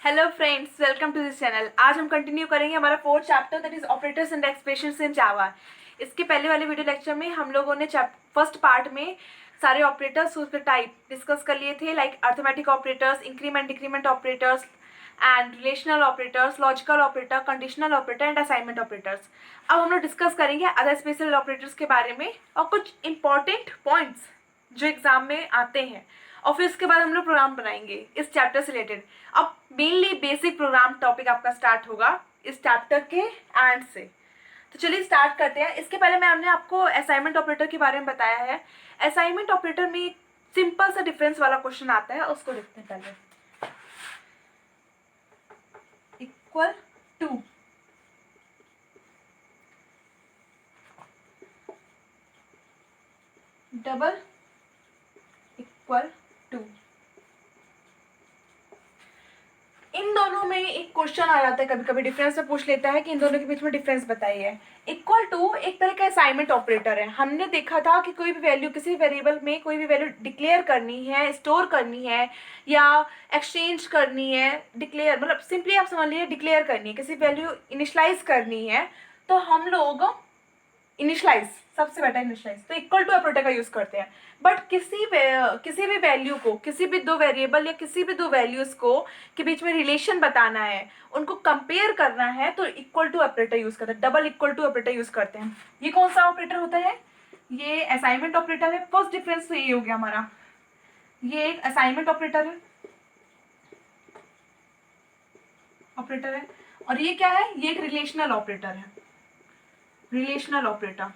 Hello friends, welcome to this channel. आज हम continue करेंगे हमारा fourth chapter that is operators and expressions in Java. इसके पहले वाले वीडियो लेक्चर में हम लोगों ने फर्स्ट पार्ट में सारे ऑपरेटर्स उसके टाइप डिस्कस कर लिए थे, like arithmetic operators, increment decrement operators and relational operators, logical operator, conditional operator and assignment operators. अब हम लोग डिस्कस करेंगे अदर स्पेशल ऑपरेटर्स के बारे में और कुछ इंपॉर्टेंट पॉइंट्स जो एग्जाम में आते हैं, और फिर उसके बाद हम लोग प्रोग्राम बनाएंगे इस चैप्टर से रिलेटेड। अब मेनली बेसिक प्रोग्राम टॉपिक आपका स्टार्ट होगा इस चैप्टर के एंड से। तो चलिए स्टार्ट करते हैं। इसके पहले मैंने आपको असाइनमेंट ऑपरेटर के बारे में बताया है। असाइनमेंट ऑपरेटर में एक सिंपल सा डिफरेंस वाला क्वेश्चन आता है, उसको देखते हैं पहले। Equal to double equal to, इन दोनों में एक क्वेश्चन आ जाता है, कभी कभी डिफरेंस में पूछ लेता है कि इन दोनों के बीच में डिफरेंस बताइए। इक्वल टू एक तरह का असाइनमेंट ऑपरेटर है। हमने देखा था कि कोई भी वैल्यू, किसी वेरिएबल में कोई भी वैल्यू डिक्लेयर करनी है, स्टोर करनी है या एक्सचेंज करनी है, डिक्लेयर मतलब सिंपली आप समझ लीजिए डिक्लेयर करनी है, किसी वैल्यू इनिशलाइज करनी है, तो हम लोग इनिशलाइज, सबसे बेटर इनिशलाइज, तो इक्वल टू ऑपरेटर का यूज करते हैं। बट किसी भी वैल्यू को, किसी भी दो वेरिएबल या किसी भी दो वैल्यूज को के बीच में रिलेशन बताना है, उनको कंपेयर करना है, तो इक्वल टू ऑपरेटर यूज करते हैं, double equal to operator use करते हैं। ये कौन सा ऑपरेटर होता है? ये असाइनमेंट ऑपरेटर है। फर्स्ट डिफरेंस तो ये हो गया हमारा, ये एक असाइनमेंट ऑपरेटर है, और ये क्या है? ये एक रिलेशनल ऑपरेटर है, रिलेशनल ऑपरेटर।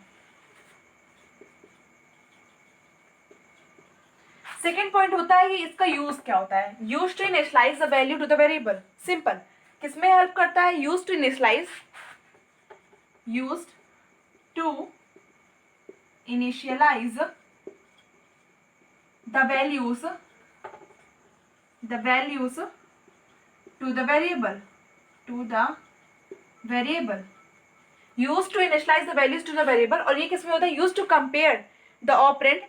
सेकेंड पॉइंट होता है कि इसका यूज क्या होता है। Use to initialise the value to the variable. Simple, किसमें हेल्प करता है? Use to initialise, use to initialise the values to the variable, use to initialise the values to the variable. और ये किसमें होता है? Use to compare the operand,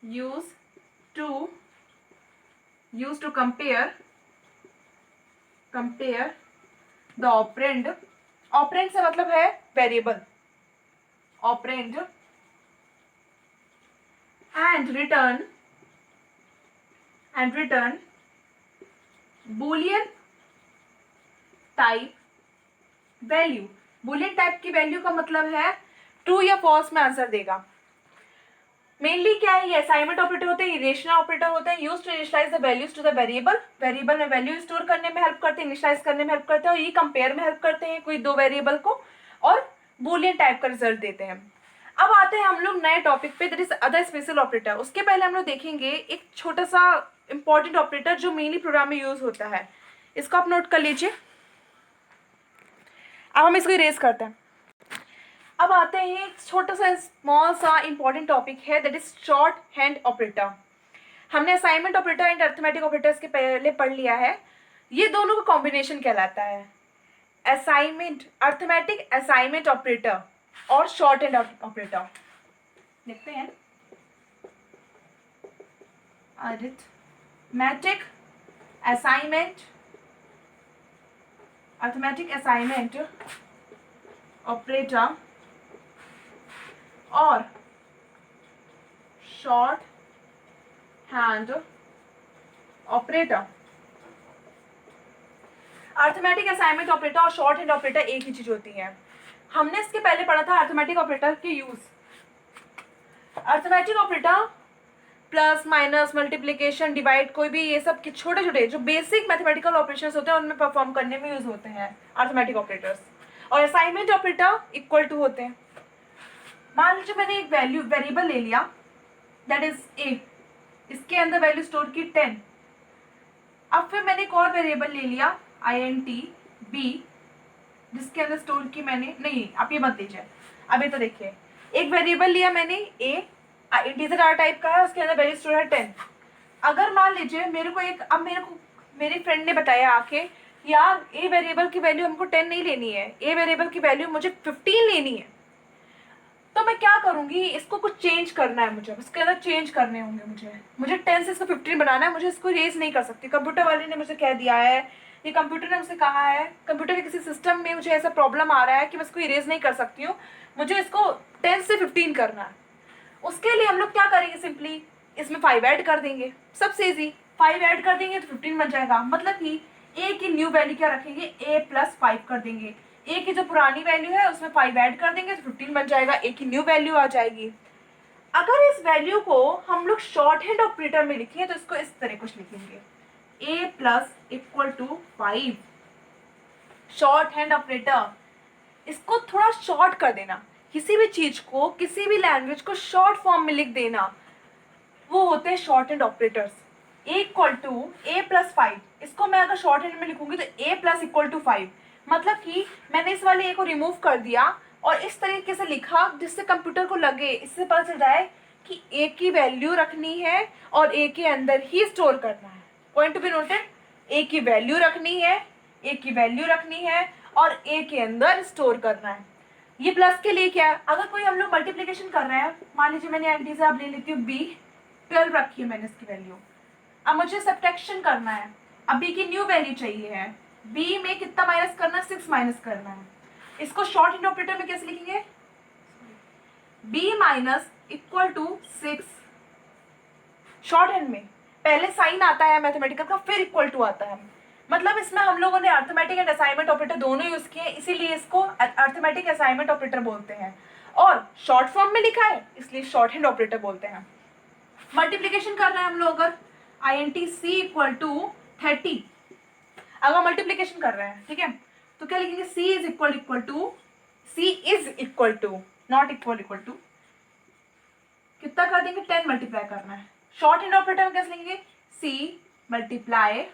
use to compare the operand. Operand से मतलब है variable, operand, and return Boolean type value. Boolean type की value का मतलब है ट्रू या फॉल्स में आंसर देगा। मेनली क्या है? ये असाइनमेंट ऑपरेटर होते हैं, रिलेशनल ऑपरेटर होते हैं। Use to initialise the values to the variable. Variable में वैल्यू स्टोर करने में हेल्प करते हैं, इनिशियलाइज करने में हेल्प करते हैं, और ये कंपेयर में हेल्प करते हैं कोई दो वेरिएबल को, और बूलियन टाइप का रिजल्ट देते हैं। अब आते हैं हम लोग नए टॉपिक पे, that is other special operator. उसके पहले हम लोग देखेंगे एक छोटा सा इंपॉर्टेंट ऑपरेटर जो मेनली प्रोग्राम में यूज होता है। इसको आप नोट कर लीजिए। अब हम इसको इरेज करते हैं। अब आते हैं एक छोटा सा स्मॉल सा इंपॉर्टेंट टॉपिक है, that is shorthand operator. हमने assignment operator and arithmetic operators के पहले पढ़ लिया है। ये दोनों का कॉम्बिनेशन कहलाता है असाइनमेंट, अर्थमेटिक असाइनमेंट ऑपरेटर और शॉर्ट हैंड ऑपरेटर। देखते हैं, arithmetic assignment, arithmetic assignment operator और shorthand operator. Arithmetic assignment operator और शॉर्ट हैंड ऑपरेटर एक ही चीज होती है। हमने इसके पहले पढ़ा था अर्थमेटिक ऑपरेटर के use. Arithmetic operator plus minus multiplication divide, कोई भी ये सब के छोटे छोटे जो बेसिक मैथमेटिकल ऑपरेशंस होते हैं उनमें परफॉर्म करने में यूज होते हैं अर्थमेटिक ऑपरेटर्स। और असाइनमेंट ऑपरेटर इक्वल टू होते हैं। मान लीजिए मैंने एक वेरिएबल ले लिया, दैट इज ए, इसके अंदर वैल्यू स्टोर की 10। अब फिर मैंने एक और वेरिएबल ले लिया int b, जिसके अंदर स्टोर की मैंने, नहीं आप ये मत लीजिए, अभी तो देखिए, एक वेरिएबल लिया मैंने a, इंटीजर आर टाइप का है, उसके अंदर वैल्यू स्टोर है 10। अगर मान लीजिए मेरे को मेरी फ्रेंड ने बताया आके, यार ए वेरिएबल की वैल्यू हमको 10 नहीं लेनी है, ए वेरिएबल की वैल्यू मुझे 15 लेनी है, तो मैं क्या करूँगी, इसको कुछ चेंज करना है मुझे, इसके अंदर चेंज करने होंगे मुझे 10 से इसको 15 बनाना है, मुझे इसको रेज नहीं कर सकती। कंप्यूटर वाले ने मुझे कह दिया है, ये कंप्यूटर ने मुझसे कहा है, कंप्यूटर के किसी सिस्टम में मुझे ऐसा प्रॉब्लम आ रहा है कि मैं इसको इरेज नहीं कर सकती हूँ, मुझे इसको 10 से 15 करना है। उसके लिए हम लोग क्या करेंगे, सिंपली इसमें 5 ऐड कर देंगे, सबसे ईजी। 5 ऐड कर देंगे तो 15 बन जाएगा। मतलब कि ए की न्यू वैल्यू क्या रखेंगे, a+5 कर देंगे। ए की जो पुरानी वैल्यू है उसमें 5 ऐड कर देंगे तो 15 बन जाएगा, ए की न्यू वैल्यू आ जाएगी। अगर इस वैल्यू को हम लोग शॉर्ट हैंड ऑपरेटर में लिखें तो इसको इस तरह कुछ लिखेंगे, a+=5 शॉर्ट हैंड ऑपरेटर। इसको थोड़ा शॉर्ट कर देना, किसी भी चीज को, किसी भी लैंग्वेज को शॉर्ट फॉर्म में लिख देना, वो होते हैं शॉर्ट हैंड ऑपरेटर्स। a+5, इसको मैं अगर शॉर्ट हैंड में लिखूंगी तो a+=5, मतलब कि मैंने इस वाले a को रिमूव कर दिया और इस तरीके से लिखा जिससे कंप्यूटर को लगे, इससे पता चल जाए कि a की वैल्यू रखनी है और a के अंदर ही स्टोर करना है। Point to be noted, a की वैल्यू रखनी है, a की वैल्यू रखनी है और a के अंदर स्टोर करना है। ये प्लस के लिए क्या है, अगर कोई हम लोग मल्टीप्लिकेशन कर रहे हैं, मान लीजिए मैंने एंटी से आप ले लेती हूँ b, 12 रखी है मैंने इसकी वैल्यू। अब मुझे सब्ट्रैक्शन करना है, अब b की न्यू वैल्यू चाहिए है, b में कितना माइनस करना है, 6 माइनस करना है। इसको शॉर्ट हैंड ऑपरेटर में कैसे लिखेंगे, b-6। शॉर्ट हैंड में पहले साइन आता है मैथमेटिकल का, फिर इक्वल टू आता है। मतलब इसमें हम लोगों ने अर्थमेटिक एंड असाइनमेंट ऑपरेटर दोनों यूज किए, इसीलिए इसको अर्थमेटिक असाइनमेंट ऑपरेटर बोलते हैं। और शॉर्ट फॉर्म में लिखा है इसलिए शॉर्ट हैंड ऑपरेटर बोलते हैं। मल्टीप्लीकेशन कर रहे हैं हम लोग, अगर INT C=30, अगर मल्टीप्लीकेशन कर रहे हैं, ठीक है, तो क्या लिखेंगे, C is equal to not equal to कितना कर देंगे, 10 मल्टीप्लाई करना है। शॉर्ट हैंड ऑपरेटर में कैसे लिखेंगे, C=10।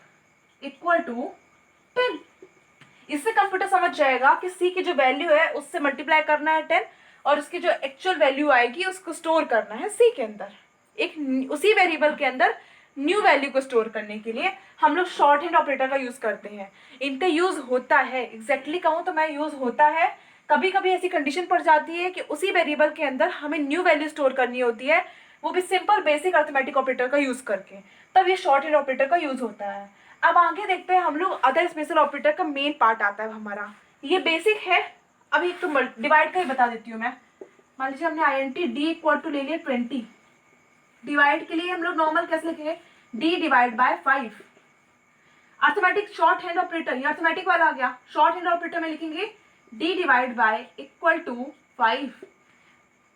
इससे कंप्यूटर समझ जाएगा कि C की जो वैल्यू है उससे मल्टीप्लाई करना है 10 और उसकी जो एक्चुअल वैल्यू आएगी उसको स्टोर करना है C के अंदर, एक उसी वेरिएबल के अंदर न्यू वैल्यू को स्टोर करने के लिए हम लोग शॉर्ट हैंड ऑपरेटर का यूज करते हैं। इनका यूज होता है, एग्जैक्टली कहूँ तो मैं यूज होता है, कभी कभी ऐसी कंडीशन पड़ जाती है कि उसी वेरिएबल के अंदर हमें न्यू वैल्यू स्टोर करनी होती है, वो भी सिंपल बेसिक अर्थमेटिक ऑपरेटर का यूज करके, तब ये शॉर्ट हैंड ऑपरेटर का यूज होता है। अब आगे देखते हैं हम लोग, अदर स्पेशल ऑपरेटर का मेन पार्ट आता है हमारा, ये बेसिक है। अभी एक तो डिवाइड का ही बता देती हूँ मैं। मान लीजिए हमने INT D ले लिया 20, डिवाइड के लिए हम लोग नॉर्मल कैसे लिखेंगे, D/5। Arithmetic short hand operator, ये अर्थमेटिक वाला आ गया, शॉर्ट हैंड ऑपरेटर में लिखेंगे D/5।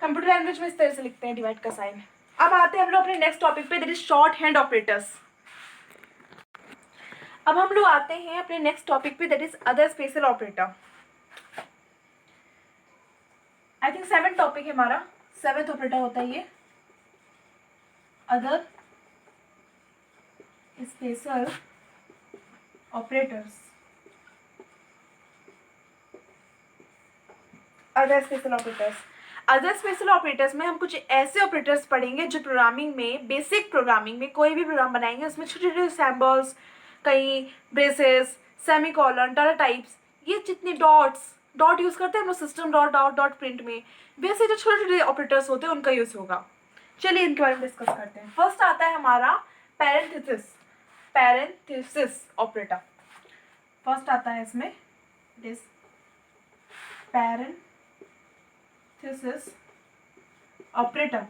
कंप्यूटर लैंग्वेज में इस तरह से लिखते हैं डिवाइड का साइन। अब आते हैं हम लोग अपने नेक्स्ट टॉपिक पे, that is short hand operators. अब हम लोग आते हैं अपने नेक्स्ट टॉपिक पे, that is other special operator. I think 7 topic है हमारा, 7th ऑपरेटर होता है ये, other special operators. Other special operators, other special operators में हम कुछ ऐसे ऑपरेटर्स पढ़ेंगे जो प्रोग्रामिंग में, बेसिक प्रोग्रामिंग में कोई भी प्रोग्राम बनाएंगे उसमें छोटे छोटे सिंबल्स, कहीं ब्रेसेस, सेमीकोलन, डाटा टाइप्स, ये जितने डॉट यूज करते हैं हम लोग system dot dot dot print में, वैसे जो छोटे छोटे ऑपरेटर्स होते हैं उनका यूज होगा। चलिए इनके बारे में डिस्कस करते हैं। फर्स्ट आता है हमारा पैरेंथेसिस ऑपरेटर। फर्स्ट आता है इसमें this parenthesis operator.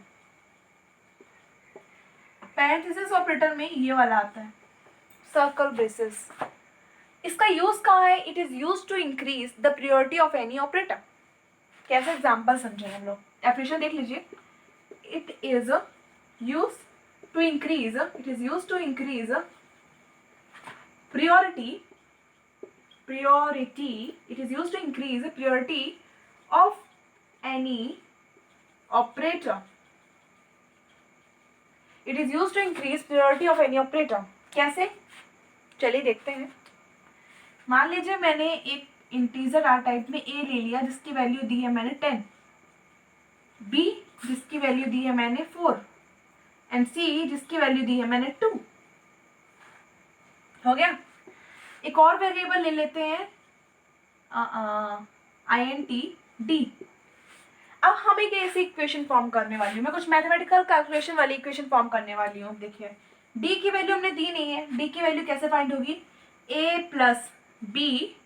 Parenthesis operator में ये वाला आता है, सर्कल ब्रेसेस। इसका यूज कहाँ है, it is use to increase the priority of any operator. कैसे एग्जाम्पल समझेंगे हम लोग, डेफिनेशन देख लीजिए, it is use to increase priority, it is used to increase the priority of any operator. It is used to increase priority of any operator. कैसे, चलिए देखते हैं। मान लीजिए मैंने एक इंटीजर डाटा टाइप में a ले लिया जिसकी वैल्यू दी है मैंने 10, b जिसकी वैल्यू दी है मैंने 4 एंड c जिसकी वैल्यू दी है मैंने 2। हो गया। एक और वेरिएबल ले लेते हैं INT D। अब हम एक ऐसी इक्वेशन फॉर्म करने वाली हूँ, मैं कुछ मैथमेटिकल कैलकुलेशन वाली इक्वेशन फॉर्म करने वाली हूँ। देखिए डी की वैल्यू हमने दी नहीं है, डी की वैल्यू कैसे फाइंड होगी, ए प्लस बी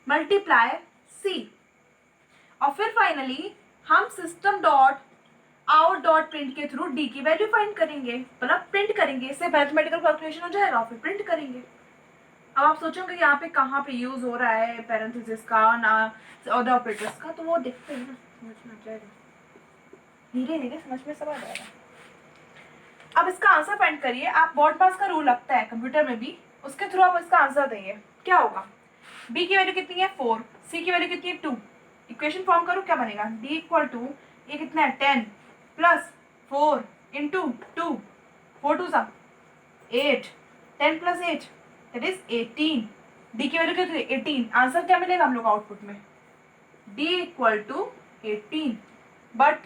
मल्टीप्लाई सी, और फिर फाइनली हम system dot out dot print के थ्रू डी की वैल्यू फाइंड करेंगे, मतलब प्रिंट करेंगे, इससे मैथमेटिकल कैलकुलेशन हो जाएगा, फिर प्रिंट करेंगे। अब आप सोचोगे यहाँ पे कहाँ पे यूज हो रहा है पैरेंथेसिस का ना अदर ऑपरेटर्स का, तो वो देखते हैं ना, समझ में आ जाएगा, धीरे धीरे समझ में सब आ जाएगा। अब इसका आंसर फाइंड करिए, आप बॉड पास का रूल लगता है कंप्यूटर में भी, उसके थ्रू आप इसका आंसर देंगे। क्या होगा, b की वैल्यू कितनी है 4, c की वैल्यू कितनी है 2, इक्वेशन फॉर्म करो क्या बनेगा, d इक्वल टू ये कितना है 10 प्लस 4 इंटू 2, 4 2 सा 8, 10 प्लस 8 दैट इज 18, d की वैल्यू कितनी है 18, आंसर क्या मिलेगा हम लोग आउटपुट में, d इक्वल टू 18। बट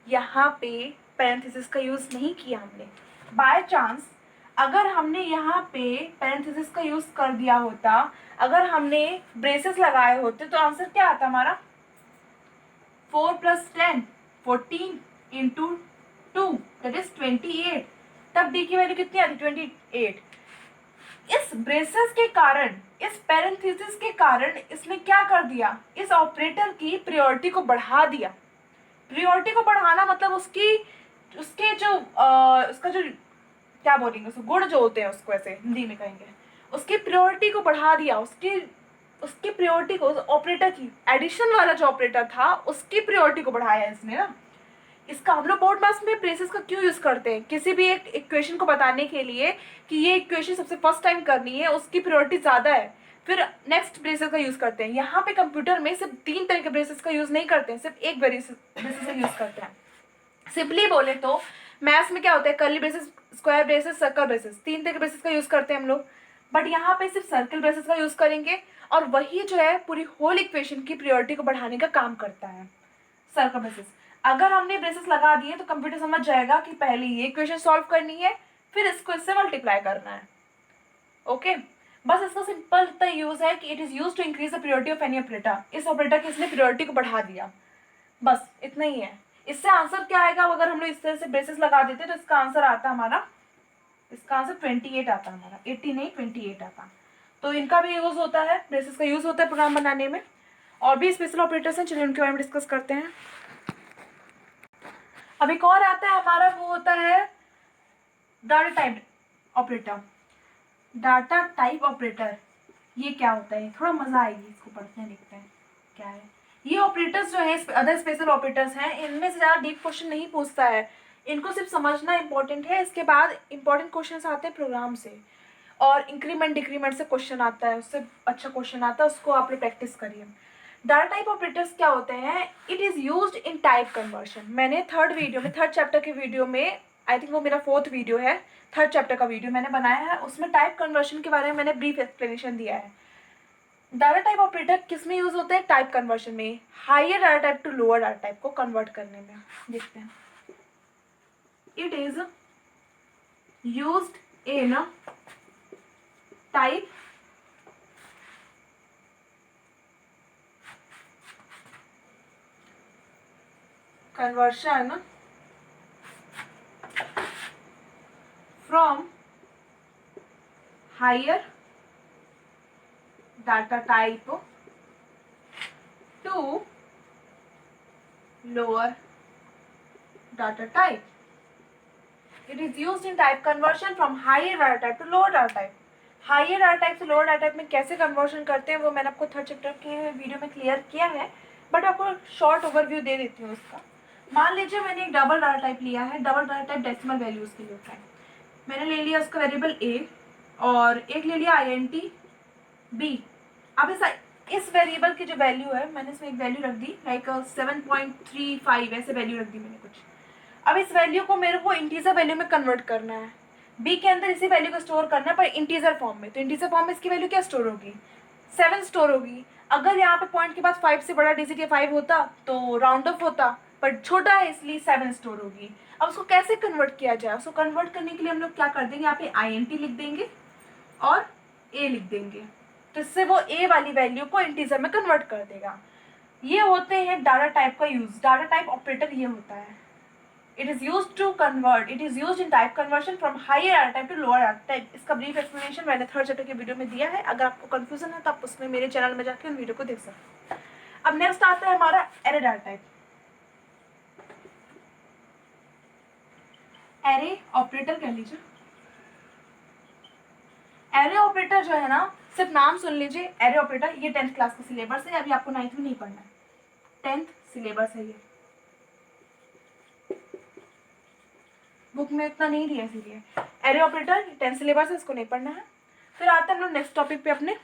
यहाँ पे पैरेंथेसिस का यूज नहीं किया हमने, बाय चांस अगर हमने यहाँ पे पैरेंथेसिस का यूज कर दिया होता, अगर हमने ब्रेसेस लगाए होते तो आंसर क्या आता हमारा, 4 प्लस 10 14 इंटू 2 दैट इज 28, तब डी की वैल्यू कितनी आती 28। इस ब्रेसेस के कारण, इस पैरेंथेसिस के कारण इसने क्या कर दिया, इस ऑपरेटर की प्रायोरिटी को बढ़ा दिया। प्रायोरिटी को बढ़ाना मतलब उसकी उसके जो उसका जो क्या बोलेंगे उसको, गुण जो होते हैं उसको ऐसे हिंदी में कहेंगे, उसकी प्रायोरिटी को बढ़ा दिया, उसकी प्रायोरिटी को, ऑपरेटर की एडिशन वाला जो ऑपरेटर था उसकी प्रायोरिटी को बढ़ाया इसने ना। इसका हम लोग बोर्ड मास में ब्रेसेस का क्यों यूज करते हैं, किसी भी एक इक्वेशन को बताने के लिए कि ये इक्वेशन सबसे फर्स्ट टाइम करनी है, उसकी प्रायोरिटी ज्यादा है, फिर नेक्स्ट ब्रेसेस का यूज करते हैं। यहाँ पे कंप्यूटर में सिर्फ 3 तरह के ब्रेसेस का यूज नहीं करते हैं, सिर्फ एक ब्रेसेस का यूज करते हैं। सिंपली बोले तो मैथ्स में क्या होता है, curly braces, square braces, circle braces, 3 तरह के ब्रेसेस का यूज करते हैं हम लोग, बट यहाँ पे सिर्फ सर्कल ब्रेसेस का यूज करेंगे, और वही जो है पूरी होल इक्वेशन की प्रायोरिटी को बढ़ाने का काम करता है सर्कल ब्रेसेस। अगर हमने ब्रेसेस लगा दिए तो कंप्यूटर समझ जाएगा कि पहले ये इक्वेशन सॉल्व करनी है, फिर इसको इससे मल्टीप्लाई करना है। ओके, बस इसका सिंपल इतना यूज है कि it is use to increase the priority of any operator, इस ऑपरेटर की इसने प्रायोरिटी को बढ़ा दिया, बस इतना ही है। इससे आंसर क्या आएगा, अगर हम लोग इस तरह से ब्रेसेस लगा देते तो इसका आंसर आता हमारा, इसका आंसर 28 आता हमारा, 80 नहीं 28 आता। तो इनका भी यूज होता है, ब्रेसेस का यूज होता है प्रोग्राम बनाने में। और भी स्पेशल ऑपरेटर्स हैं, चलिए उनके बारे में डिस्कस करते हैं। अब एक और आता है हमारा, वो होता है data type operator. Data type operator ये क्या होता है, थोड़ा मजा आएगी इसको पढ़ते हैं, देखते हैं क्या है। ये ऑपरेटर्स जो है अदर स्पेशल ऑपरेटर्स हैं, इनमें से ज़्यादा डीप क्वेश्चन नहीं पूछता है, इनको सिर्फ समझना इंपॉर्टेंट है। इसके बाद इंपॉर्टेंट क्वेश्चन आते हैं प्रोग्राम से, और इंक्रीमेंट डिक्रीमेंट से क्वेश्चन आता है, उससे अच्छा क्वेश्चन आता है, उसको आप लोग प्रैक्टिस करिए। डाटा टाइप ऑपरेटर्स क्या होते हैं, it is used in type conversion. मैंने थर्ड चैप्टर के वीडियो में, आई थिंक वो मेरा 4th वीडियो है, थर्ड चैप्टर का वीडियो मैंने बनाया है, उसमें टाइप कन्वर्शन के बारे में मैंने ब्रीफ एक्सप्लेनेशन दिया है। डाटा टाइप ऑपरेटर किस में यूज होते हैं, टाइप कन्वर्शन में, higher data type to lower data type को कन्वर्ट करने में। देखते हैं, it is used in type conversion from higher data type to lower data type. It is used in type conversion from higher data type to lower data type. Higher data type से lower data type में कैसे conversion करते हैं वो मैंने आपको third chapter के video में क्लियर किया है, बट आपको शॉर्ट ओवरव्यू दे देती हूँ उसका। मान लीजिए मैंने एक डबल डाटा टाइप लिया है, double data type decimal values के लिए होता है। मैंने ले लिया उसका वेरिएबल a और एक ले लिया int b। अब इस वेरिएबल की जो वैल्यू है, मैंने इसमें एक वैल्यू रख दी लाइक 7.35 ऐसे वैल्यू रख दी मैंने कुछ। अब इस वैल्यू को मेरे को इंटीजर वैल्यू में कन्वर्ट करना है, बी के अंदर इसी वैल्यू को स्टोर करना है पर इंटीजर फॉर्म में। तो इंटीजर फॉर्म में इसकी वैल्यू क्या स्टोर होगी, 7 स्टोर होगी। अगर यहाँ पे पॉइंट के बाद 5 से बड़ा डिजिट या 5 होता तो राउंड ऑफ होता, पर छोटा है इसलिए 7 स्टोर होगी। अब उसको कैसे कन्वर्ट किया जाए, उसको कन्वर्ट करने के लिए हम लोग क्या कर देंगे, यहाँ पे INT लिख देंगे और a लिख देंगे, तो इससे वो a वाली वैल्यू को इंटीजर में कन्वर्ट कर देगा। ये होते हैं डाटा टाइप का यूज। डाटा टाइप ऑपरेटर ये होता है, it is use to convert, it is use in type conversion from higher data type to lower data type. इसका ब्रीफ एक्सप्लेनेशन मैंने थर्ड चैप्टर के वीडियो में दिया है, अगर आपको कंफ्यूजन है तो आप उसमें मेरे चैनल में जाके उन वीडियो को देख सकते हैं। अब नेक्स्ट आता है हमारा array data type. Array operator कह लीजिए। एरे ऑपरेटर जो है ना, सिर्फ नाम सुन लीजिए, एरे ऑपरेटर, ये 10th क्लास का सिलेबस है, अभी आपको 9th में नहीं पढ़ना है, 10th सिलेबस है ये, बुक में इतना नहीं दिया इसीलिए। एरे ऑपरेटर 10th सिलेबस है, इसको नहीं पढ़ना है। फिर आते हैं हम लोग नेक्स्ट टॉपिक पे अपने।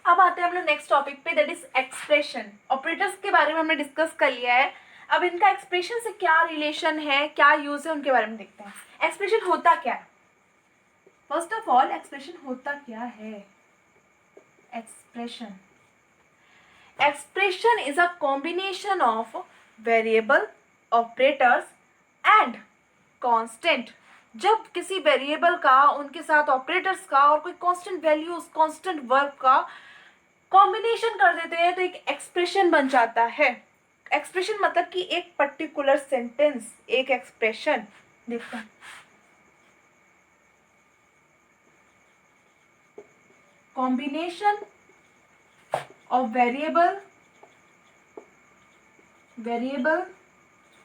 अब आते हैं हम लोग नेक्स्ट टॉपिक पे, दैट इज एक्सप्रेशन। ऑपरेटर्स के बारे में हमने डिस्कस कर लिया है, अब इनका एक्सप्रेशन से क्या रिलेशन है, क्या यूज है, उनके बारे में देखते हैं। एक्सप्रेशन होता क्या है? फर्स्ट ऑफ ऑल एक्सप्रेशन होता क्या है? Expression, expression is a combination of variable, operators and constant. जब किसी वेरिएबल का, उनके साथ ऑपरेटर्स का और कोई कांस्टेंट वैल्यू, उस कांस्टेंट वर्ब का कॉम्बिनेशन कर देते हैं तो एक एक्सप्रेशन बन जाता है। एक्सप्रेशन मतलब कि एक पर्टिकुलर सेंटेंस, एक एक्सप्रेशन। देखते हैं, combination of variable,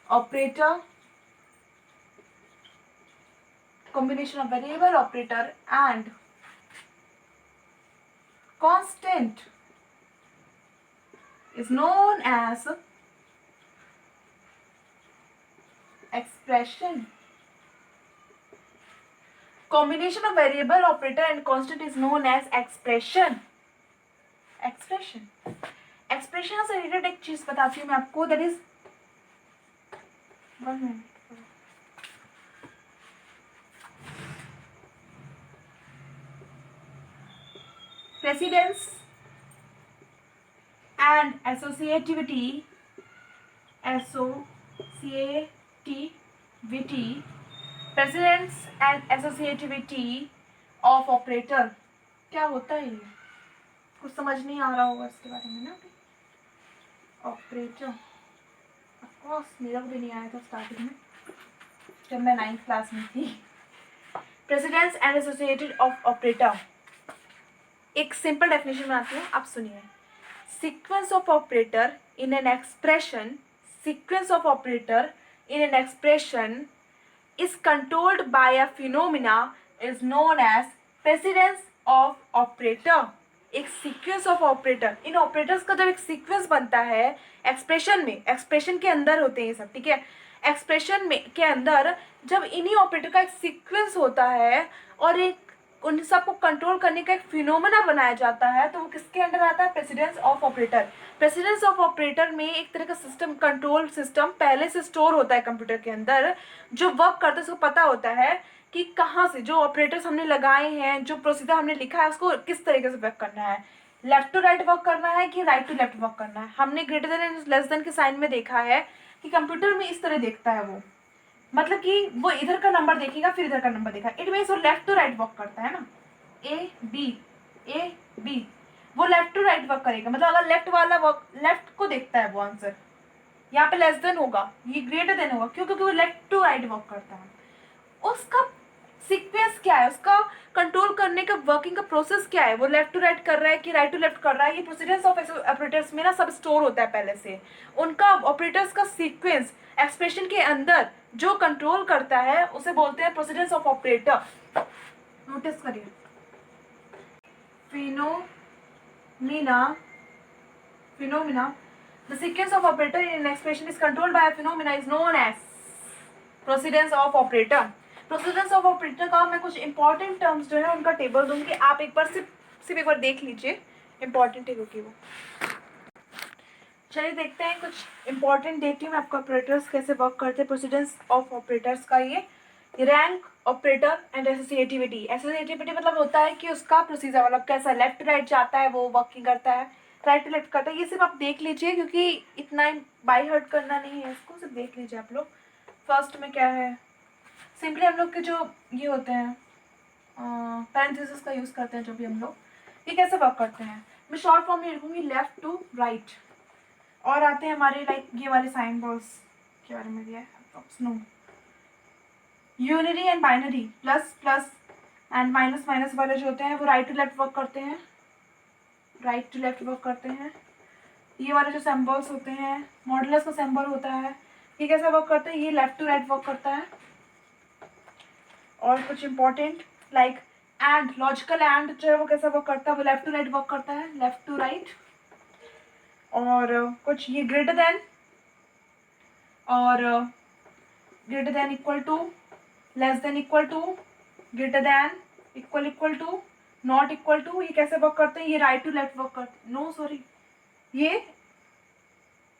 operator, combination of variable, operator and constant is known as expression. Combination of variable, operator and constant is known as expression. Expression से रिलेटेड एक चीज बताती हूँ मैं आपको, that is, 1 minute, precedence and associativity, precedence and associativity of operator. क्या होता है ये? कुछ समझ नहीं आ रहा होगा इसके बारे में ना अभी। ऑपरेटर ऑफकोर्स मेरा को भी नहीं आया था स्टार्टिंग में जब मैं 9th क्लास में थी। Precedence and associated of operator, एक सिंपल डेफिनेशन बनाती हूँ, आप सुनिए। Sequence of operator in an expression, sequence of operator in an expression is controlled by a phenomena is known as precedence of operator. एक sequence of operator, in operators का जब एक sequence बनता है एक्सप्रेशन में, एक्सप्रेशन के अंदर होते हैं ये सब, ठीक है, एक्सप्रेशन में के अंदर जब इन्हीं ऑपरेटर का एक सीक्वेंस होता है और एक उन सबको कंट्रोल करने का एक फिनोमेना बनाया जाता है, तो वो किसके अंडर आता है? Precedence of operator. Precedence of operator में एक तरह का सिस्टम, कंट्रोल सिस्टम पहले से स्टोर होता है कंप्यूटर के अंदर, जो वर्क करता है उसको पता होता है कि कहाँ से जो ऑपरेटर्स हमने लगाए हैं, जो प्रोसीजर हमने लिखा है, उसको किस तरीके से वर्क करना है, लेफ्ट टू राइट वर्क करना है कि राइट टू लेफ्ट वर्क करना है। हमने greater than and less than के साइन में देखा है कि कंप्यूटर में इस तरह देखता है वो, मतलब कि वो इधर का नंबर देखेगा फिर इधर का नंबर देखेगा, इट मीन्स वो लेफ्ट टू राइट वर्क करता है ना, ए बी, वो लेफ्ट टू राइट वर्क करेगा। मतलब अगर लेफ्ट वाला वर्क, लेफ्ट को देखता है वो आंसर, यहाँ पे लेस देन होगा, ये ग्रेटर देन होगा, क्यों? क्योंकि वो लेफ्ट टू राइट वर्क करता है। उसका सीक्वेंस क्या है, उसका कंट्रोल करने का वर्किंग का प्रोसेस क्या है, वो लेफ्ट टू राइट कर रहा है कि राइट टू लेफ्ट कर रहा है, ये प्रोसीजर्स ऑफ ऑपरेटर्स में ना सब स्टोर होता है पहले से। उनका ऑपरेटर्स का सीक्वेंस एक्सप्रेशन के अंदर जो कंट्रोल करता है उसे बोलते हैं प्रोसीजर्स ऑफ ऑपरेटर। नोटिस करिए, phenomena, the sequence of operator in an expression is controlled by a phenomena is known as precedence of operator. Precedence of operator का मैं कुछ इंपॉर्टेंट टर्म्स जो है उनका टेबल दूंगी, आप एक बार सिर्फ एक बार देख लीजिए, इंपॉर्टेंट है क्योंकि वो। चलिए देखते हैं, कुछ इंपॉर्टेंट देखती हूँ मैं आपको, ऑपरेटर्स कैसे वर्क करते हैं, प्रेसिडेंस ऑफ ऑपरेटर्स का ये rank operator and associativity. Associativity मतलब होता है कि उसका प्रोसीजर मतलब कैसा लेफ्ट राइट जाता है, वो वर्किंग करता है, राइट टू लेफ्ट करता है, ये सिर्फ आप देख लीजिए क्योंकि इतना बाई हर्ट करना नहीं है इसको, सिर्फ देख लीजिए आप लोग। फर्स्ट में क्या है, सिंपली हम लोग के जो ये होते हैं पैरेंथेसिस का यूज़ करते हैं जो भी हम लोग, ये कैसे वर्क करते हैं। मैं शॉर्ट फॉर्म में लिखूंगी लेफ्ट टू राइट। और आते हैं हमारे लाइक ये वाले साइन बॉल्स के बारे में दिया है, no unary and binary, plus plus and minus minus वाले जो होते हैं वो राइट टू लेफ्ट वर्क करते हैं, राइट टू लेफ्ट वर्क करते हैं। ये वाले जो सिंबल्स होते हैं, मॉडुलस का सिंबल होता है, ये कैसे वर्क करते हैं, ये लेफ्ट टू राइट वर्क करता है। और कुछ important like and, logical and जो है वो कैसा वर्क करता है, वो लेफ्ट टू राइट वर्क करता है, लेफ्ट टू राइट। और कुछ ये ग्रेटर देन और greater than equal to, less than equal to, greater than equal to, not equal to, ये कैसे वर्क करते हैं, ये राइट टू लेफ्ट वर्क करते हैं, नो सॉरी ये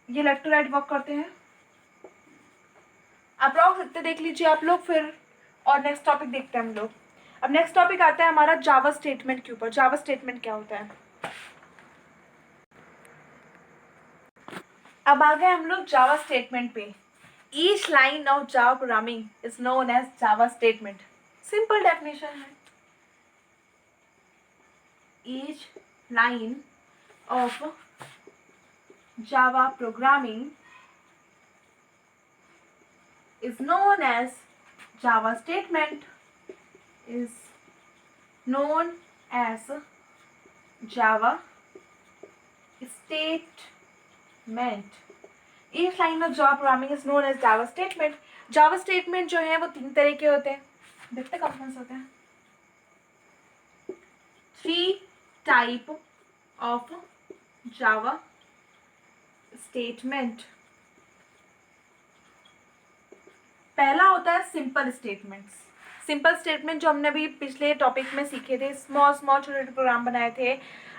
लेफ्ट टू राइट वर्क करते हैं। अप्रॉक्स देख लीजिए आप लोग फिर, और नेक्स्ट टॉपिक देखते हैं हम लोग। अब नेक्स्ट टॉपिक आता है हमारा जावा स्टेटमेंट के ऊपर। जावा स्टेटमेंट क्या होता है, अब आ गए हम लोग जावा स्टेटमेंट पे। Each line of Java programming is known as Java statement. Simple definition है, each line of Java programming is known as Java statement, is known as Java statement. Each line of Java programming is known as Java statement. Java statement जो है वो 3 तरह के होते हैं, देखते कौन कौन से होते हैं। 3 type of Java statement। पहला होता है सिंपल स्टेटमेंट्स। सिंपल स्टेटमेंट जो हमने अभी पिछले टॉपिक में सीखे थे, स्मॉल स्मॉल छोटे छोटे प्रोग्राम बनाए थे,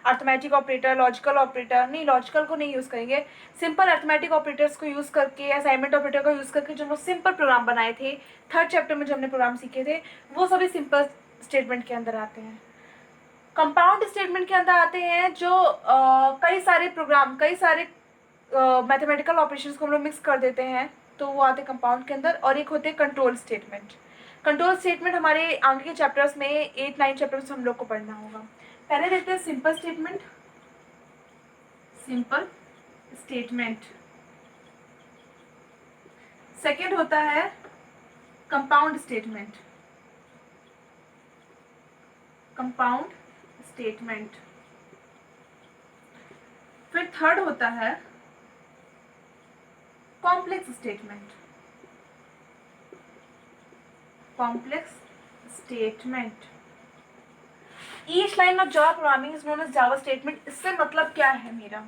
अर्थमेटिक ऑपरेटर, लॉजिकल ऑपरेटर, नहीं लॉजिकल को नहीं यूज़ करेंगे, सिंपल अर्थमेटिक ऑपरेटर्स को यूज़ करके, असाइनमेंट ऑपरेटर को यूज़ करके जो हम सिंपल प्रोग्राम बनाए थे, 3rd चैप्टर में जो हमने प्रोग्राम सीखे थे, वो सभी सिंपल स्टेटमेंट के अंदर आते हैं। कंपाउंड स्टेटमेंट के अंदर आते हैं जो कई सारे प्रोग्राम, कई सारे मैथमेटिकल ऑपरेशंस को हम लोग मिक्स कर देते हैं, तो वो आते हैं कंपाउंड के अंदर। और एक होते हैं कंट्रोल स्टेटमेंट। कंट्रोल स्टेटमेंट हमारे आगे के चैप्टर्स में 8-9 चैप्टर्स हम लोग को पढ़ना होगा। पहले देखते हैं simple statement. Simple statement second होता है कंपाउंड स्टेटमेंट। कंपाउंड स्टेटमेंट फिर थर्ड होता है complex statement. Complex statement. Each line of Java programming is known as Java statement. इससे मतलब क्या है मेरा,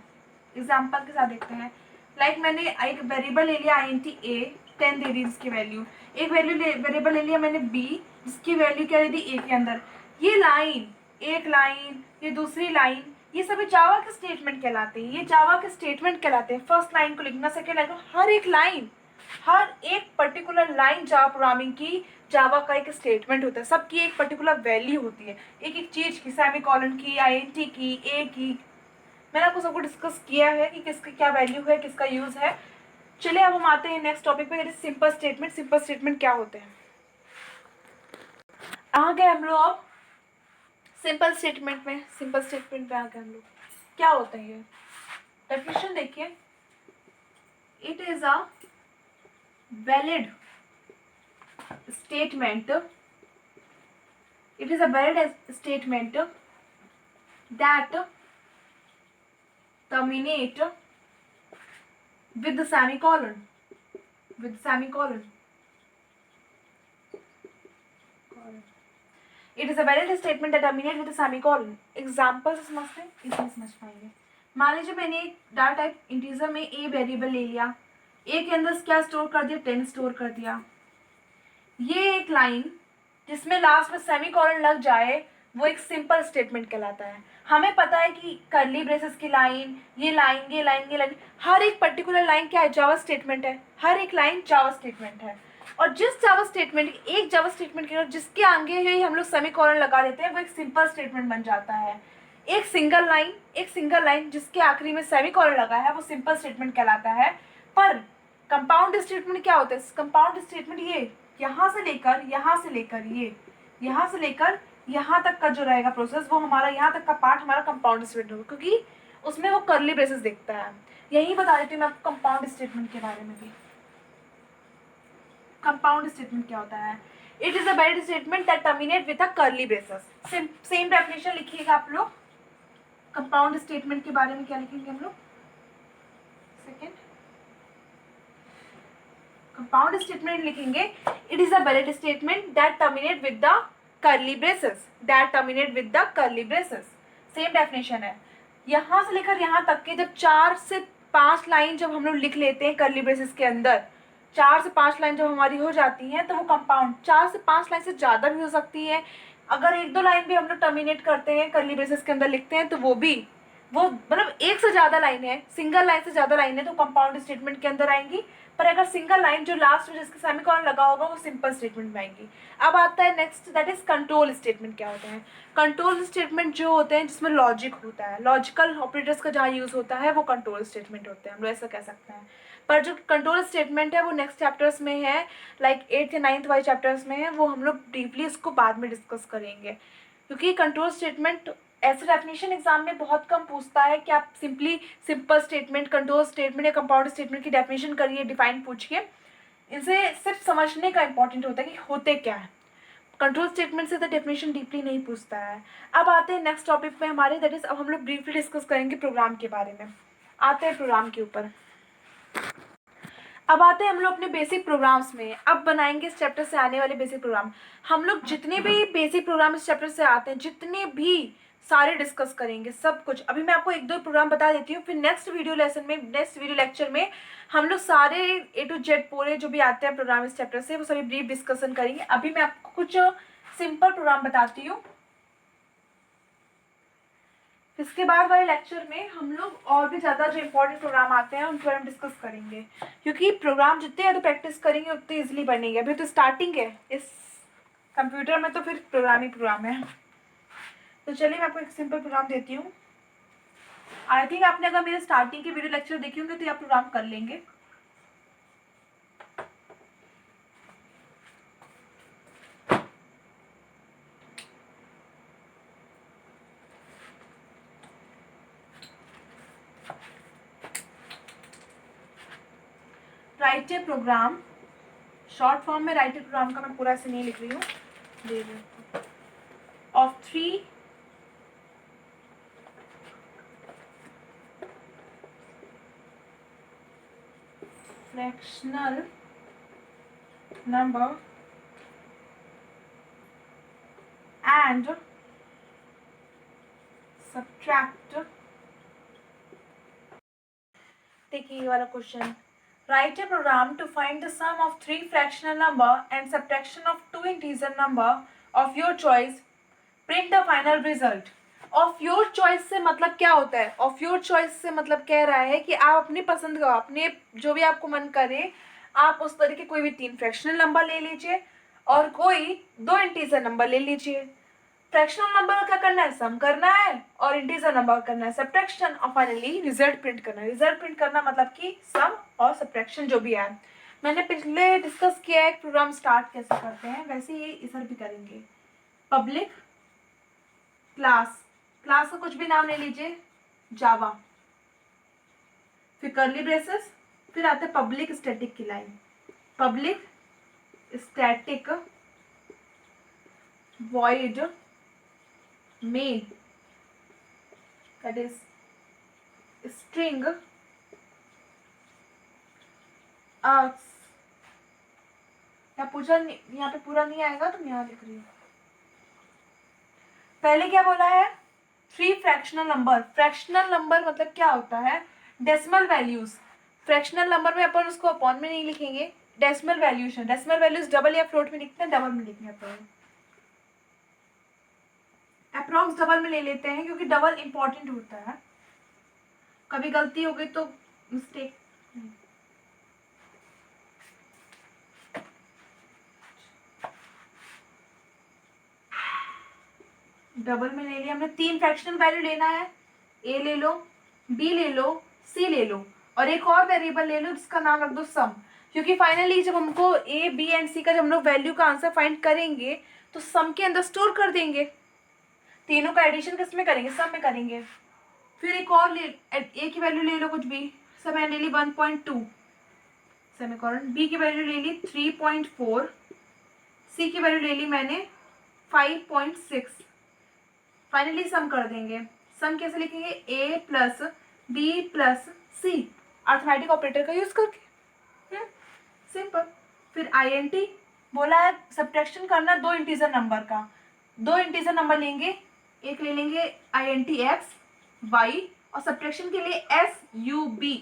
एग्जांपल के साथ देखते हैं। लाइक मैंने एक वेरिएबल ले लिया int a, 10 दे दी जिसकी वैल्यू, एक वेरिएबल ले लिया मैंने b जिसकी वैल्यू क्या दे दी a के अंदर। ये लाइन, एक लाइन, ये दूसरी लाइन, ये सभी जावा के स्टेटमेंट कहलाते हैं। ये जावा के स्टेटमेंट कहलाते हैं। फर्स्ट लाइन को लिखना, सेकेंड लाइन को, हर एक लाइन, हर एक पर्टिकुलर लाइन जावा प्रोग्रामिंग की, जावा का एक स्टेटमेंट होता है। सबकी एक पर्टिकुलर वैल्यू होती है, एक एक चीज की, सेमीकोलन की, int की, a की। मैंने आपको सबको डिस्कस किया है कि किसकी क्या वैल्यू है, किसका यूज है। चलिए अब हम आते हैं नेक्स्ट टॉपिक पे, सिंपल स्टेटमेंट। सिंपल स्टेटमेंट क्या होते हैं, आ गए हम लोग अब सिंपल स्टेटमेंट में। सिंपल स्टेटमेंट पे आ गए हम लोग। क्या होता है ये, डेफिनेशन देखिए। It is a valid statement, it is a valid statement that terminate with the semicolon, with semicolon. It is a valid statement that terminate with a semicolon. Example से समझते हैं, इसमें समझ पाएंगे। मान लीजिए मैंने एक डाटा टाइप इंटीजर में a वेरिएबल ले लिया, a के अंदर क्या स्टोर कर दिया, 10 स्टोर कर दिया। ये एक लाइन जिसमें लास्ट में सेमीकोलन लग जाए वो एक सिंपल स्टेटमेंट कहलाता है। हमें पता है कि कर्ली ब्रेसेस की लाइन, ये लाइन, ये लाइन, ये लाइन, हर एक पर्टिकुलर लाइन क्या है, जावा स्टेटमेंट है। हर एक लाइन जावा स्टेटमेंट है। और जिस जावा स्टेटमेंट, एक जावा स्टेटमेंट के जिसके आगे ही हम लोग सेमीकोलन लगा देते हैं, वो एक सिंपल स्टेटमेंट बन जाता है। एक सिंगल लाइन जिसके आखिरी में सेमीकोलन लगा है वो सिंपल स्टेटमेंट कहलाता है। पर कंपाउंड स्टेटमेंट क्या होता है, कंपाउंड स्टेटमेंट ये यहाँ से लेकर, यहाँ से लेकर, ये यहाँ से लेकर यहाँ तक का जो रहेगा प्रोसेस, वो हमारा यहाँ तक का पार्ट हमारा कंपाउंड स्टेटमेंट होगा, क्योंकि उसमें वो करली ब्रेसेस देखता है। यही बता देती हूँ मैं आपको कंपाउंड स्टेटमेंट के बारे में भी। कंपाउंड स्टेटमेंट क्या होता है? It is a valid statement that terminate with a करली ब्रेसेस। सेम डेफिनेशन लिखिएगा आप लोग। कंपाउंड स्टेटमेंट के बारे में क्या लिखेंगे हम लोग? सेकेंड, कंपाउंड स्टेटमेंट लिखेंगे, it is a valid statement that terminate with the curly braces, that terminate with the curly braces. Same definition है। यहाँ से लेकर यहाँ तक के जब 4 से 5 लाइन जब हम लोग लिख लेते हैं कर्ली ब्रेसेस के अंदर, 4 से 5 लाइन जब हमारी हो जाती हैं तो वो कंपाउंड, 4 से 5 लाइन से ज़्यादा भी हो सकती है। अगर 1-2 लाइन भी हम लोग टर्मिनेट करते हैं कर्ली ब्रेसेस के अंदर लिखते हैं तो वो मतलब एक से ज़्यादा लाइन है, सिंगल लाइन से ज़्यादा लाइन है तो कंपाउंड स्टेटमेंट के अंदर आएंगी। पर अगर सिंगल लाइन जो लास्ट में जिसके सेमीकोलन लगा होगा वो सिंपल स्टेटमेंट में आएंगी। अब आता है next, that is control statement. क्या होते हैं कंट्रोल स्टेटमेंट? जो होते हैं जिसमें लॉजिक होता है, लॉजिकल ऑपरेटर्स का जहाँ यूज होता है वो कंट्रोल स्टेटमेंट होते हैं, हम लोग ऐसा कह सकते हैं। पर जो कंट्रोल स्टेटमेंट है वो नेक्स्ट चैप्टर्स में है, लाइक 8th या 9th वाले चैप्टर्स में है, वो हम लोग डीपली इसको बाद में डिस्कस करेंगे। क्योंकि कंट्रोल स्टेटमेंट ऐसे डेफिनेशन एग्जाम में बहुत कम पूछता है कि आप simply simple statement, control statement या कंपाउंड स्टेटमेंट की डेफिनेशन करिए, डिफाइन पूछिए। इनसे सिर्फ समझने का इंपॉर्टेंट होता है कि होते क्या है। कंट्रोल स्टेटमेंट से तो डेफिनेशन डीपली नहीं पूछता है। अब आते हैं नेक्स्ट टॉपिक पे हमारे, दैट इज अब हम लोग ब्रीफली डिस्कस करेंगे प्रोग्राम के बारे में। आते हैं प्रोग्राम के ऊपर। अब आते हैं हम लोग अपने बेसिक प्रोग्राम्स में। अब बनाएंगे इस चैप्टर से आने वाले बेसिक प्रोग्राम। हम लोग जितने भी बेसिक प्रोग्राम इस चैप्टर से आते हैं, जितने भी सारे डिस्कस करेंगे सब कुछ। अभी मैं आपको 1-2 प्रोग्राम बता देती हूँ, फिर नेक्स्ट वीडियो लेसन में, नेक्स्ट वीडियो लेक्चर में हम लोग सारे A to Z पूरे जो भी आते हैं प्रोग्राम इस चैप्टर से वो सभी ब्रीफ डिस्कशन करेंगे। अभी मैं आपको कुछ सिंपल प्रोग्राम बताती हूँ, इसके बाद वाले लेक्चर में हम लोग और भी ज़्यादा जो इंपॉर्टेंट प्रोग्राम आते हैं उनके बारे में डिस्कस करेंगे। क्योंकि प्रोग्राम जितने ज़्यादा प्रैक्टिस करेंगे उतने इजीली बनेंगे। अभी तो स्टार्टिंग है इस कंप्यूटर में, तो फिर प्रोग्राम ही प्रोग्राम है। तो चलिए मैं आपको एक सिंपल प्रोग्राम देती हूँ। आई थिंक आपने अगर मेरे स्टार्टिंग के वीडियो लेक्चर देखे होंगे तो आप प्रोग्राम कर लेंगे। Right a programme, short form में राइट ए प्रोग्राम का मैं पूरा ऐसे नहीं लिख रही हूँ, दे रही हूँ, of 3 fractional number and subtract। देखिए ये वाला question, write a program to find the sum of 3 fractional number and subtraction of 2 integer number of your choice, print the final result. Of your choice से मतलब क्या होता है? Of your choice से मतलब कह रहा है कि आप अपनी पसंद का, अपने जो भी आपको मन करे आप उस तरह के कोई भी 3 फ्रैक्शनल नंबर ले लीजिए और कोई 2 इंटीजर नंबर ले लीजिए। फ्रैक्शनल नंबर का क्या करना है? सम करना है, और इंटीजर नंबर करना है सब्ट्रैक्शन, और फाइनली रिजल्ट प्रिंट करना है। रिजल्ट प्रिंट करना मतलब कि सम और सब्ट्रैक्शन जो भी है। मैंने पहले डिस्कस किया है प्रोग्राम स्टार्ट कैसे करते हैं, वैसे ही इधर भी करेंगे। पब्लिक क्लास, क्लास का कुछ भी नाम ले लीजिए, जावा, फिर कर्ली ब्रेसेस, फिर आता है पब्लिक स्टैटिक की line, public static void main, that is string args। यहाँ पे पूरा नहीं आएगा तो मैं यहाँ लिख रही हूँ। पहले क्या बोला है? 3 फ्रैक्शनल नंबर। फ्रैक्शनल नंबर मतलब क्या होता है? Decimal values. फ्रैक्शनल नंबर में अपन उसको अपॉन में नहीं लिखेंगे, डेसिमल वैल्यूज है। डेसिमल वैल्यूज डबल या फ्लोट में लिखते हैं, डबल में लिखने अपन अप्रॉक्स डबल में ले लेते हैं क्योंकि डबल इंपॉर्टेंट होता है। कभी गलती हो गई तो मिस्टेक डबल में ले लिया हमने। 3 फ्रैक्शनल वैल्यू लेना है, ए ले लो, बी ले लो, सी ले लो, और एक और वेरिएबल ले लो जिसका नाम रख दो सम। क्योंकि फाइनली जब हमको ए बी एंड सी का जब हम लोग वैल्यू का आंसर फाइंड करेंगे तो सम के अंदर स्टोर कर देंगे, तीनों का एडिशन किस में करेंगे, सम में करेंगे। फिर एक और ले, ए की वैल्यू ले लो कुछ भी, सब मैंने ले ली 1.2 सेमीकोलन, बी की वैल्यू ले ली 3.4, सी की वैल्यू ले ली मैंने 5.6। फाइनली सम कर देंगे। सम कैसे लिखेंगे, ए प्लस बी प्लस सी, अर्थमेटिक ऑपरेटर का यूज करके, सिंपल। फिर INT बोला है सब्ट्रैक्शन करना दो इंटीजर नंबर का, दो इंटीजर नंबर लेंगे, एक ले लेंगे INT x y और सब्ट्रैक्शन के लिए SUB,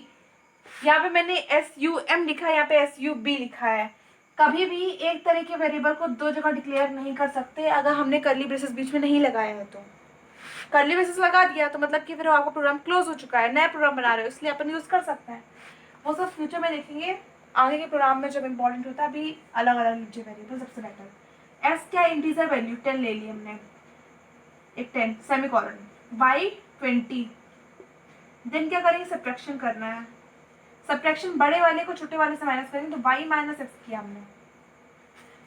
यहाँ पे मैंने SUM लिखा है, यहाँ पे SUB लिखा है। कभी भी एक तरह के वेरिएबल को दो जगह डिक्लेयर नहीं कर सकते अगर हमने कर्ली ब्रेसेस बीच में नहीं लगाया है। तो कर्ली ब्रेसेस लगा दिया तो मतलब कि फिर आपका प्रोग्राम क्लोज हो चुका है, नया प्रोग्राम बना रहे हो, इसलिए अपन यूज कर सकते हैं। वो सब फ्यूचर में देखेंगे, आगे के प्रोग्राम में जब इंपॉर्टेंट होता है। अभी अलग अलग लीजिए वेरिएबल सबसे बेटर। एस क्या इंटीजर वैल्यू 10 ले ली हमने, एक 10 सेमीकोलन, y 20। देन क्या करेंगे, सब्ट्रैक्शन करना है। सब्ट्रैक्शन बड़े वाले को छोटे वाले से माइनस करेंगे तो y माइनस एक्स किया हमने।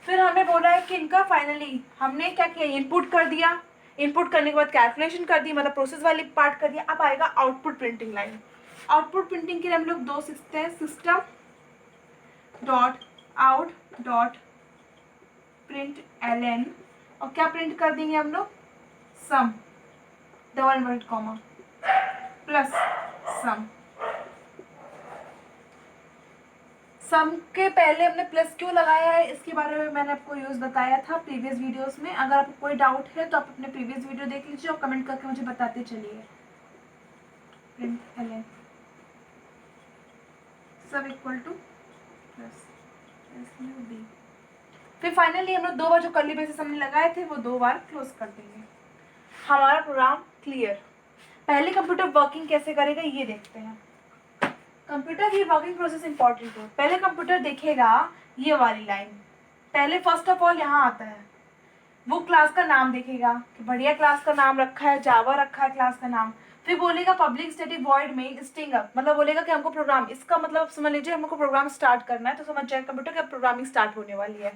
फिर हमें बोला है कि इनका फाइनली हमने क्या किया, इनपुट कर दिया, इनपुट करने के बाद कैलकुलेशन कर दी, मतलब प्रोसेस वाली पार्ट कर दिया। अब आएगा output printing line. Output printing के लिए हम लोग दो सीखते हैं, system dot out dot print ln, और क्या प्रिंट कर देंगे हम लोग, सम डबल इनवर्टेड कॉमा प्लस सम। सम के पहले हमने प्लस क्यों लगाया है इसके बारे में मैंने आपको यूज बताया था प्रीवियस वीडियोस में। अगर आपको कोई डाउट है तो आप अपने प्रीवियस वीडियो देख लीजिए और कमेंट करके मुझे बताते चलिए। प्रिंट ln सब इक्वल टू प्लस SUB। फिर फाइनली हम लोग दो बार जो कर्ली ब्रेसेस हमने लगाए थे वो दो बार क्लोज कर देंगे। हमारा प्रोग्राम क्लियर। पहले कंप्यूटर वर्किंग कैसे करेगा ये देखते हैं। कंप्यूटर की वर्किंग प्रोसेस इंपॉर्टेंट है। पहले कंप्यूटर देखेगा ये वाली लाइन, पहले फर्स्ट ऑफ ऑल यहाँ आता है, वो क्लास का नाम देखेगा कि बढ़िया क्लास का नाम रखा है, जावा रखा है क्लास का नाम। फिर बोलेगा पब्लिक स्टैटिक वॉइड में स्ट्रिंग अप, मतलब बोलेगा कि हमको प्रोग्राम, इसका मतलब समझ लीजिए हमको प्रोग्राम स्टार्ट करना है, तो समझ जाए कंप्यूटर की प्रोग्रामिंग स्टार्ट होने वाली है।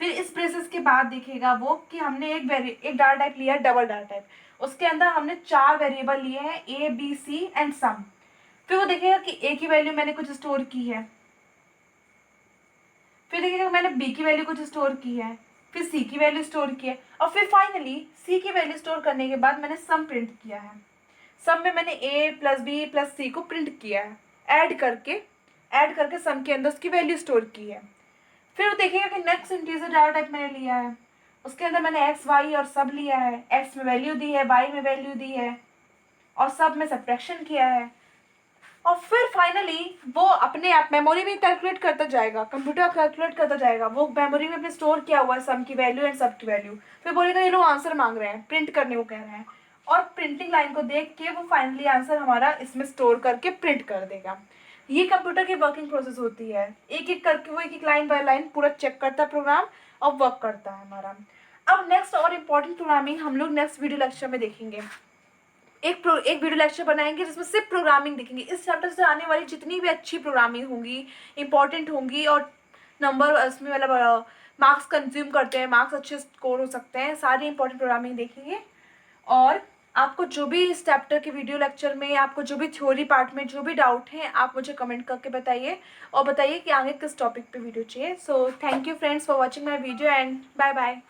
फिर इस प्रोसेस के बाद देखेगा वो कि हमने एक डाटा टाइप लिया है, डबल डाटा टाइप, उसके अंदर हमने 4 वेरिएबल लिए हैं A B C and sum. फिर वो देखेगा कि A की वैल्यू मैंने कुछ स्टोर की है, फिर देखेगा मैंने B की वैल्यू कुछ स्टोर की है, फिर C की वैल्यू स्टोर की है, और फिर फाइनली C की वैल्यू स्टोर करने के बाद मैंने सम प्रिंट किया है। सम में मैंने A plus B plus C को प्रिंट किया है, ऐड करके सम के अंदर उसकी वैल्यू स्टोर की है। फिर वो देखेगा कि नेक्स्ट इंटीजर डाटा टाइप मैंने लिया है, उसके अंदर मैंने x y और सब लिया है, x में वैल्यू दी है, y में वैल्यू दी है, और सब में सब्ट्रैक्शन किया है। और फिर फाइनली वो अपने आप मेमोरी में कैलकुलेट करता जाएगा, कंप्यूटर कैलकुलेट करता जाएगा, वो मेमोरी में अपने स्टोर किया हुआ है सम की वैल्यू एंड सब की वैल्यू। फिर बोलेगा ये लोग आंसर मांग रहे हैं, प्रिंट करने को कह रहे हैं, और प्रिंटिंग लाइन को देख के वो फाइनली आंसर हमारा इसमें स्टोर करके प्रिंट कर देगा। ये कंप्यूटर की वर्किंग प्रोसेस होती है। एक एक करके वो एक एक लाइन बाय लाइन पूरा चेक करता है प्रोग्राम और वर्क करता है हमारा। अब नेक्स्ट और इम्पोर्टेंट प्रोग्रामिंग हम लोग नेक्स्ट वीडियो लेक्चर में देखेंगे। एक वीडियो लेक्चर बनाएंगे जिसमें सिर्फ प्रोग्रामिंग देखेंगे। इस चैप्टर से आने वाली जितनी भी अच्छी प्रोग्रामिंग होंगी, इंपॉर्टेंट होंगी, और नंबर उसमें मतलब मार्क्स कंज्यूम करते हैं, मार्क्स अच्छे स्कोर हो सकते हैं, सारी इंपॉर्टेंट प्रोग्रामिंग देखेंगे। और आपको जो भी इस चैप्टर के वीडियो लेक्चर में, आपको जो भी थ्योरी पार्ट में जो भी डाउट है, आप मुझे कमेंट करके बताइए, और बताइए कि आगे किस टॉपिक पे वीडियो चाहिए। So thank you friends for watching my video and bye bye.